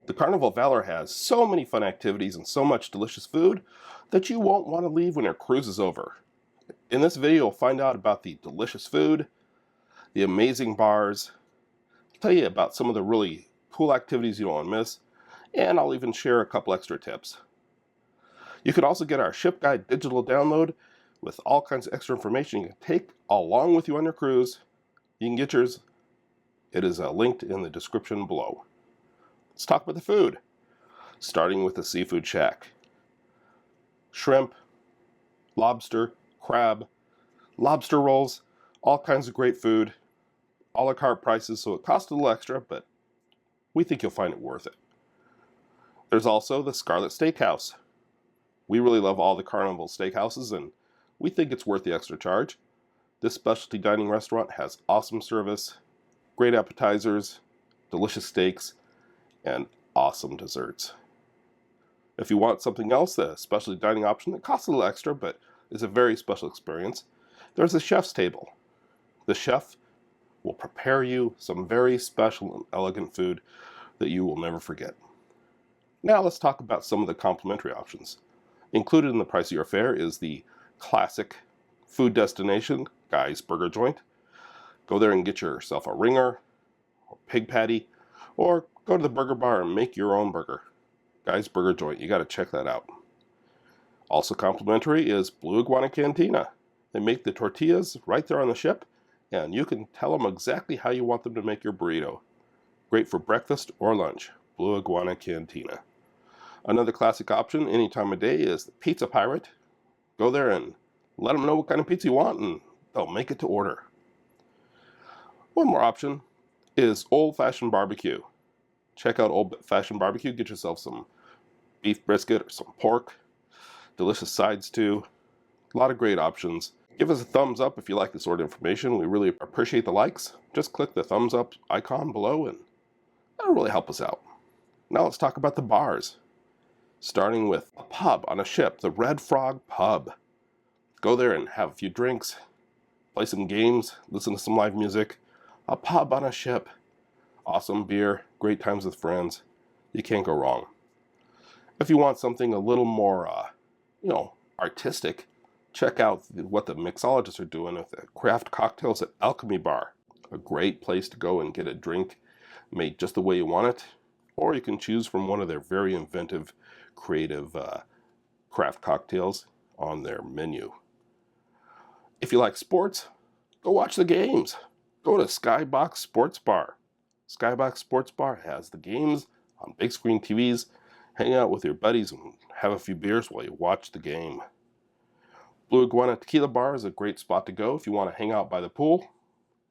The Carnival Valor has so many fun activities and so much delicious food that you won't want to leave when your cruise is over. In this video, you'll find out about the delicious food, the amazing bars, I'll tell you about some of the really cool activities you don't want to miss, and I'll even share a couple extra tips. You can also get our ship guide digital download with all kinds of extra information you can take along with you on your cruise. You can get yours. It is linked in the description below. Let's talk about the food, starting with the Seafood Shack. Shrimp, lobster, crab, lobster rolls, all kinds of great food, a la carte prices, so it costs a little extra, but we think you'll find it worth it. There's also the Scarlet Steakhouse. We really love all the Carnival steakhouses, and we think it's worth the extra charge. This specialty dining restaurant has awesome service, great appetizers, delicious steaks, and awesome desserts. If you want something else, a specialty dining option that costs a little extra but is a very special experience, there's a chef's table. The chef will prepare you some very special and elegant food that you will never forget. Now let's talk about some of the complimentary options. Included in the price of your fare is the classic food destination, Guy's Burger Joint. Go there and get yourself a ringer, or pig patty, or go to the burger bar and make your own burger. Guy's Burger Joint, you got to check that out. Also complimentary is Blue Iguana Cantina. They make the tortillas right there on the ship, and you can tell them exactly how you want them to make your burrito. Great for breakfast or lunch. Blue Iguana Cantina. Another classic option any time of day is the Pizza Pirate. Go there and let them know what kind of pizza you want, and they'll make it to order. One more option is Old Fashioned Barbecue. Check out Old Fashioned Barbecue. Get yourself some beef brisket or some pork. Delicious sides too. A lot of great options. Give us a thumbs up if you like this sort of information. We really appreciate the likes. Just click the thumbs up icon below and that'll really help us out. Now let's talk about the bars. Starting with a pub on a ship, the Red Frog Pub. Go there and have a few drinks, play some games, listen to some live music. A pub on a ship. Awesome beer, great times with friends. You can't go wrong. If you want something a little more, artistic, check out what the mixologists are doing with the craft cocktails at Alchemy Bar. A great place to go and get a drink made just the way you want it. Or you can choose from one of their very inventive, creative craft cocktails on their menu. If you like sports, go watch the games. Go to Skybox Sports Bar. Skybox Sports Bar has the games on big screen TVs. Hang out with your buddies and have a few beers while you watch the game. Blue Iguana Tequila Bar is a great spot to go if you want to hang out by the pool,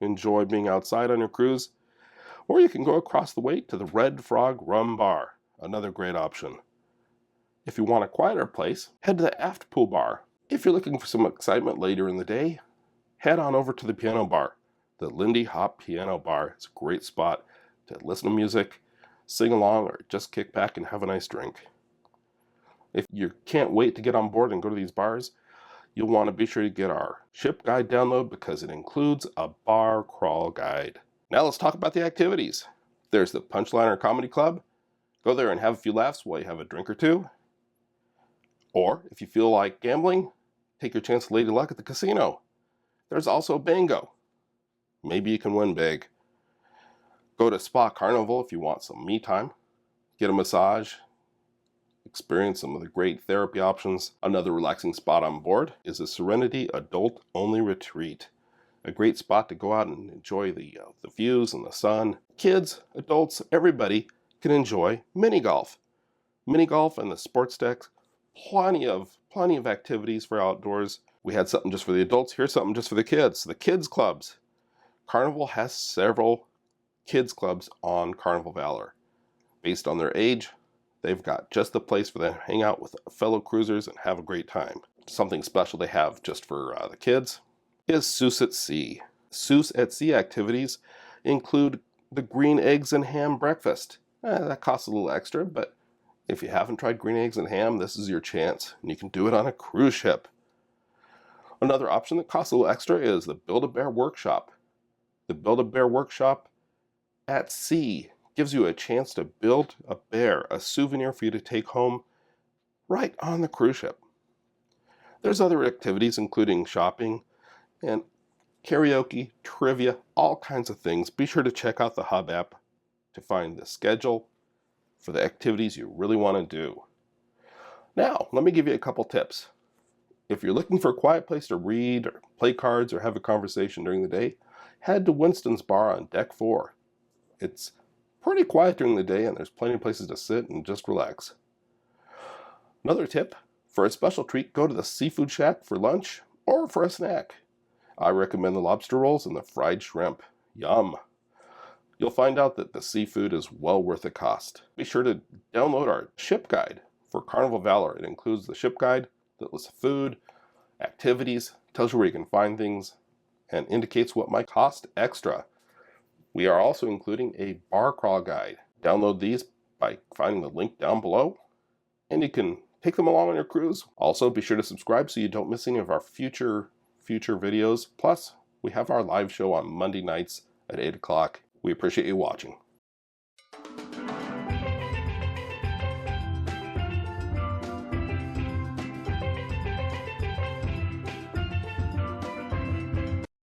enjoy being outside on your cruise, or you can go across the way to the Red Frog Rum Bar, another great option. If you want a quieter place, head to the Aft Pool Bar. If you're looking for some excitement later in the day, head on over to the Piano Bar. The Lindy Hop Piano Bar is a great spot to listen to music, sing along, or just kick back and have a nice drink. If you can't wait to get on board and go to these bars, you'll want to be sure to get our ship guide download because it includes a bar crawl guide. Now let's talk about the activities. There's the Punchliner Comedy Club. Go there and have a few laughs while you have a drink or two. Or if you feel like gambling, take your chance of Lady Luck at the casino. There's also bingo. Maybe you can win big. Go to Spa Carnival if you want some me time. Get a massage. Experience some of the great therapy options. Another relaxing spot on board is the Serenity Adult Only Retreat. A great spot to go out and enjoy the views and the sun. Kids, adults, everybody can enjoy mini golf. Mini golf and the sports decks. Plenty of activities for outdoors. We had something just for the adults. Here's something just for the kids. The kids clubs. Carnival has several kids clubs on Carnival Valor. Based on their age, they've got just the place for them to hang out with fellow cruisers and have a great time. Something special they have just for the kids is Seuss at Sea. Seuss at Sea activities include the green eggs and ham breakfast. That costs a little extra, but if you haven't tried green eggs and ham, this is your chance, and you can do it on a cruise ship. Another option that costs a little extra is the Build-A-Bear Workshop. The Build-A-Bear Workshop at sea gives you a chance to build a bear, a souvenir for you to take home right on the cruise ship. There's other activities including shopping and karaoke, trivia, all kinds of things. Be sure to check out the Hub app to find the schedule for the activities you really want to do. Now, let me give you a couple tips. If you're looking for a quiet place to read or play cards or have a conversation during the day, head to Winston's Bar on Deck 4. It's pretty quiet during the day and there's plenty of places to sit and just relax. Another tip, for a special treat, go to the Seafood Shack for lunch or for a snack. I recommend the lobster rolls and the fried shrimp. Yum! You'll find out that the seafood is well worth the cost. Be sure to download our ship guide for Carnival Valor. It includes the ship guide that lists food, activities, tells you where you can find things, and indicates what might cost extra. We are also including a bar crawl guide. Download these by finding the link down below, and you can take them along on your cruise. Also, be sure to subscribe so you don't miss any of our future videos. Plus, we have our live show on Monday nights at 8 o'clock. We appreciate you watching.